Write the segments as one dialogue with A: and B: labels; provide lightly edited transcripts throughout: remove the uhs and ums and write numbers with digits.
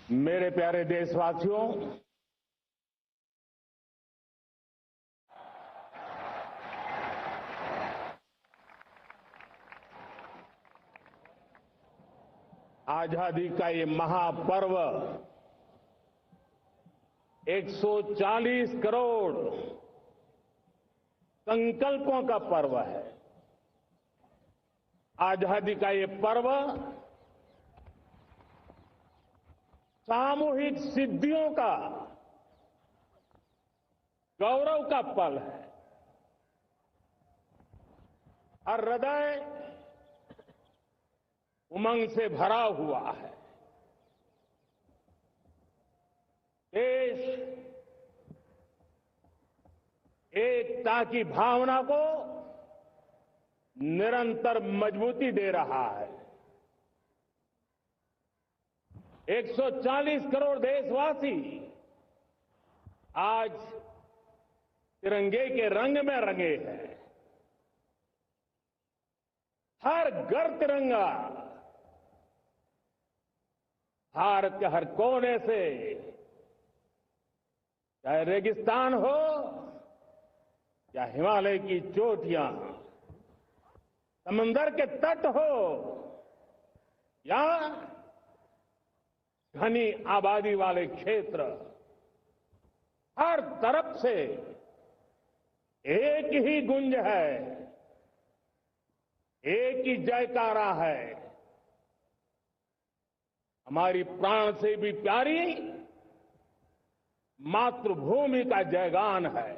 A: मेरे प्यारे देशवासियों, आजादी का ये महापर्व 140 करोड़ संकल्पों का पर्व है। आजादी का ये पर्व सामूहिक सिद्धियों का गौरव का पल है। हर हृदय उमंग से भरा हुआ है। देश एकता की भावना को निरंतर मजबूती दे रहा है। 140 करोड़ देशवासी आज तिरंगे के रंग में रंगे हैं। हर घर तिरंगा, भारत के हर कोने से, चाहे रेगिस्तान हो या हिमालय की चोटियां, समंदर के तट हो या घनी आबादी वाले क्षेत्र, हर तरफ से एक ही गुंज है, एक ही जयकारा है। हमारी प्राण से भी प्यारी मातृभूमि का जयगान है।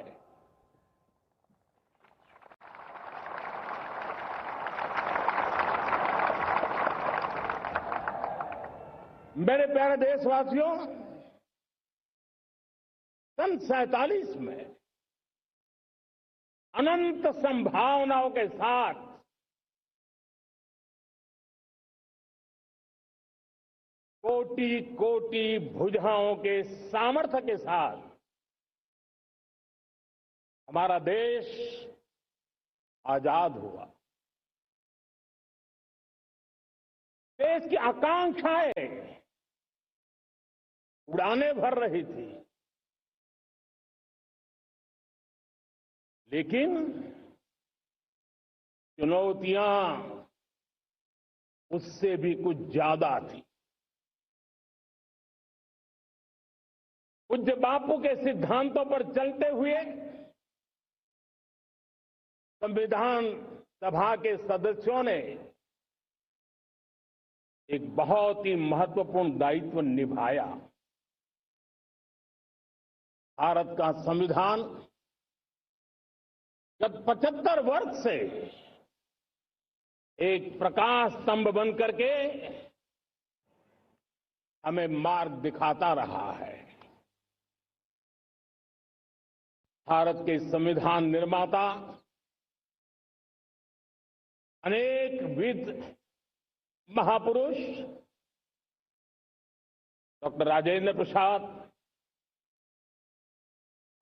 A: मेरे प्यारे देशवासियों, सन 47 में अनंत संभावनाओं के साथ कोटि कोटि भुजाओं के सामर्थ्य के साथ हमारा देश आजाद हुआ। देश की आकांक्षाएं उड़ानें भर रही थी, लेकिन चुनौतियां उससे भी कुछ ज्यादा थी। पूज्य बापू के सिद्धांतों पर चलते हुए संविधान सभा के सदस्यों ने एक बहुत ही महत्वपूर्ण दायित्व निभाया। भारत का संविधान गत 75 वर्ष से एक प्रकाश स्तंभ बन करके हमें मार्ग दिखाता रहा है। भारत के संविधान निर्माता अनेक विद महापुरुष डॉक्टर राजेंद्र प्रसाद,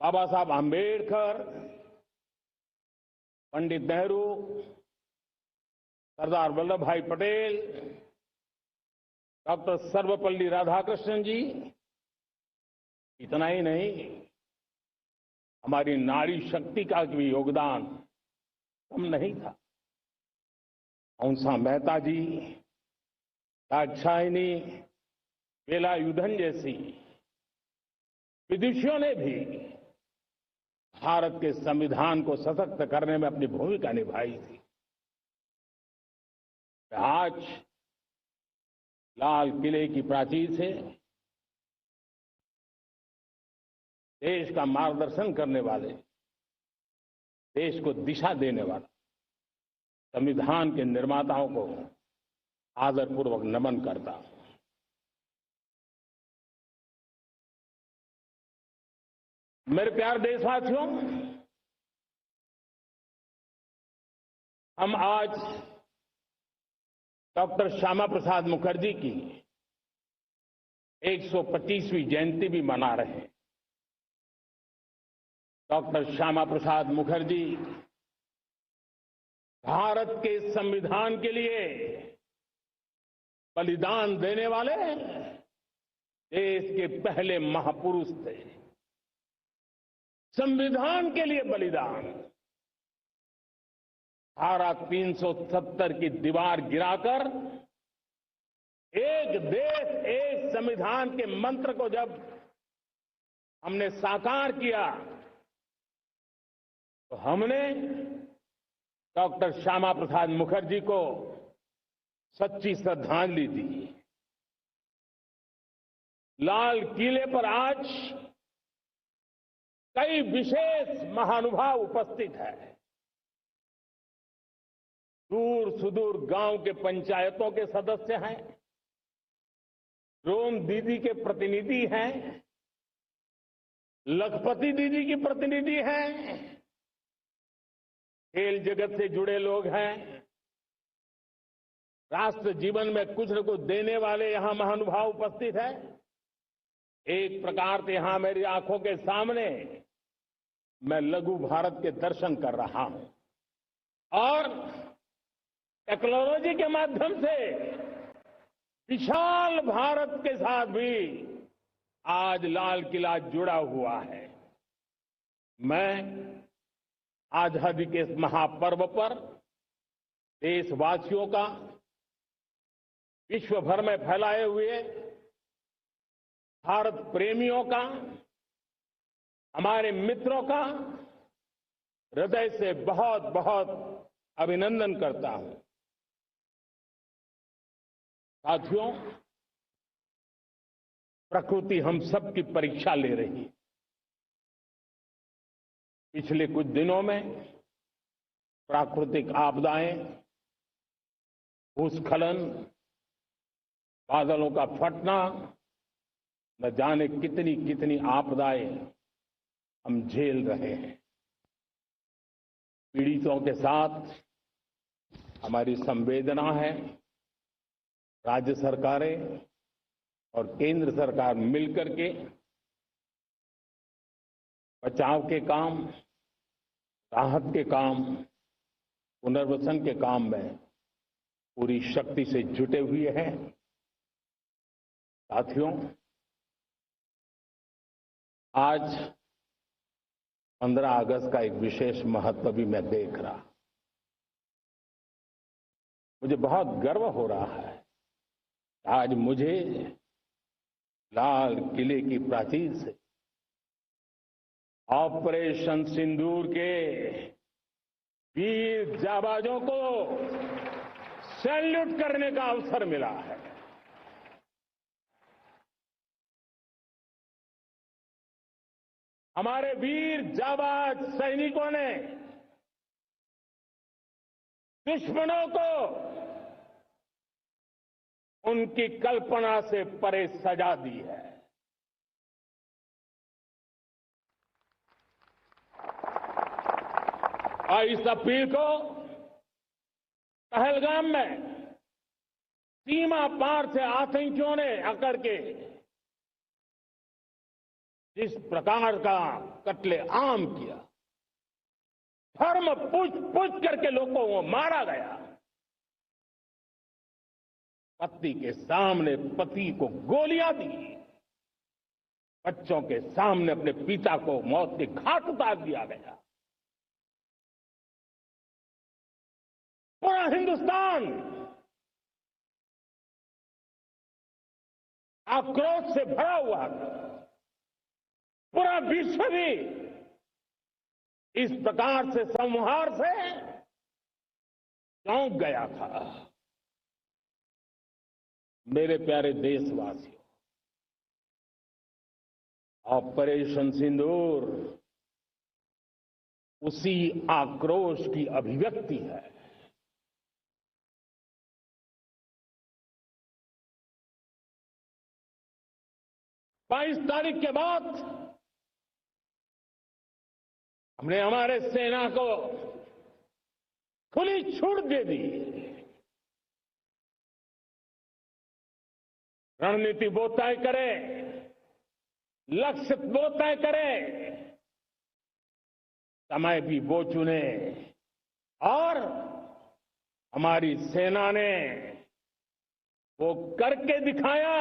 A: बाबा साहब आंबेडकर, पंडित नेहरू, सरदार वल्लभ भाई पटेल, डॉक्टर सर्वपल्ली राधाकृष्णन जी, इतना ही नहीं, हमारी नारी शक्ति का भी योगदान कम नहीं था। हंसा मेहता जी, दाक्षायणी, वेलायुधन जैसी विदुषियों ने भी भारत के संविधान को सशक्त करने में अपनी भूमिका निभाई थी। आज लाल किले की प्राचीर से देश का मार्गदर्शन करने वाले, देश को दिशा देने वाला संविधान के निर्माताओं को आदरपूर्वक नमन करता हूं। मेरे प्यारे देशवासियों, हम आज डॉक्टर श्यामा प्रसाद मुखर्जी की 125वीं जयंती भी मना रहे हैं। डॉक्टर श्यामा प्रसाद मुखर्जी भारत के संविधान के लिए बलिदान देने वाले देश के पहले महापुरुष थे। संविधान के लिए बलिदान, धारा 370 की दीवार गिराकर एक देश एक संविधान के मंत्र को जब हमने साकार किया तो हमने डॉक्टर श्यामा प्रसाद मुखर्जी को सच्ची श्रद्धांजलि दी। लाल किले पर आज कई विशेष महानुभाव उपस्थित हैं। दूर सुदूर गांव के पंचायतों के सदस्य हैं, ड्रोन दीदी के प्रतिनिधि हैं, लखपति दीदी की प्रतिनिधि हैं, खेल जगत से जुड़े लोग हैं, राष्ट्र जीवन में कुछ न कुछ देने वाले यहां महानुभाव उपस्थित हैं। एक प्रकार से यहां मेरी आंखों के सामने मैं लघु भारत के दर्शन कर रहा हूं और टेक्नोलॉजी के माध्यम से विशाल भारत के साथ भी आज लाल किला जुड़ा हुआ है। मैं आजादी के इस महापर्व पर देशवासियों का, विश्व भर में फैलाए हुए भारत प्रेमियों का, हमारे मित्रों का हृदय से बहुत बहुत अभिनंदन करता हूं। साथियों, प्रकृति हम सबकी परीक्षा ले रही है। पिछले कुछ दिनों में प्राकृतिक आपदाएं, भूस्खलन, बादलों का फटना, न जाने कितनी कितनी आपदाएं हम झेल रहे हैं। पीड़ितों के साथ हमारी संवेदना है। राज्य सरकारें और केंद्र सरकार मिलकर के बचाव के काम, राहत के काम, पुनर्वसन के काम में पूरी शक्ति से जुटे हुए हैं। साथियों, आज 15 अगस्त का एक विशेष महत्व भी मैं देख रहा। मुझे बहुत गर्व हो रहा है। आज मुझे लाल किले की प्राचीर से ऑपरेशन सिंदूर के वीर जाबाजों को सैल्यूट करने का अवसर मिला है। हमारे वीर जाबाज सैनिकों ने दुश्मनों को उनकी कल्पना से परे सजा दी है। और इस अपील को पहलगाम में सीमा पार से आतंकियों ने आकर के जिस प्रकार का कत्ले आम किया, धर्म पूछ करके लोगों को मारा गया। पत्नी के सामने पति को गोलियां दी, बच्चों के सामने अपने पिता को मौत के घाट उतार दिया गया। पूरा हिंदुस्तान आक्रोश से भरा हुआ था। पूरा विश्व भी इस प्रकार से संहार से चौंक गया था। मेरे प्यारे देशवासियों, ऑपरेशन सिंदूर उसी आक्रोश की अभिव्यक्ति है। 22 तारीख के बाद हमने हमारे सेना को खुली छूट दे दी। रणनीति वो तय करे, लक्ष्य वो तय करे, समय भी वो चुने। और हमारी सेना ने वो करके दिखाया।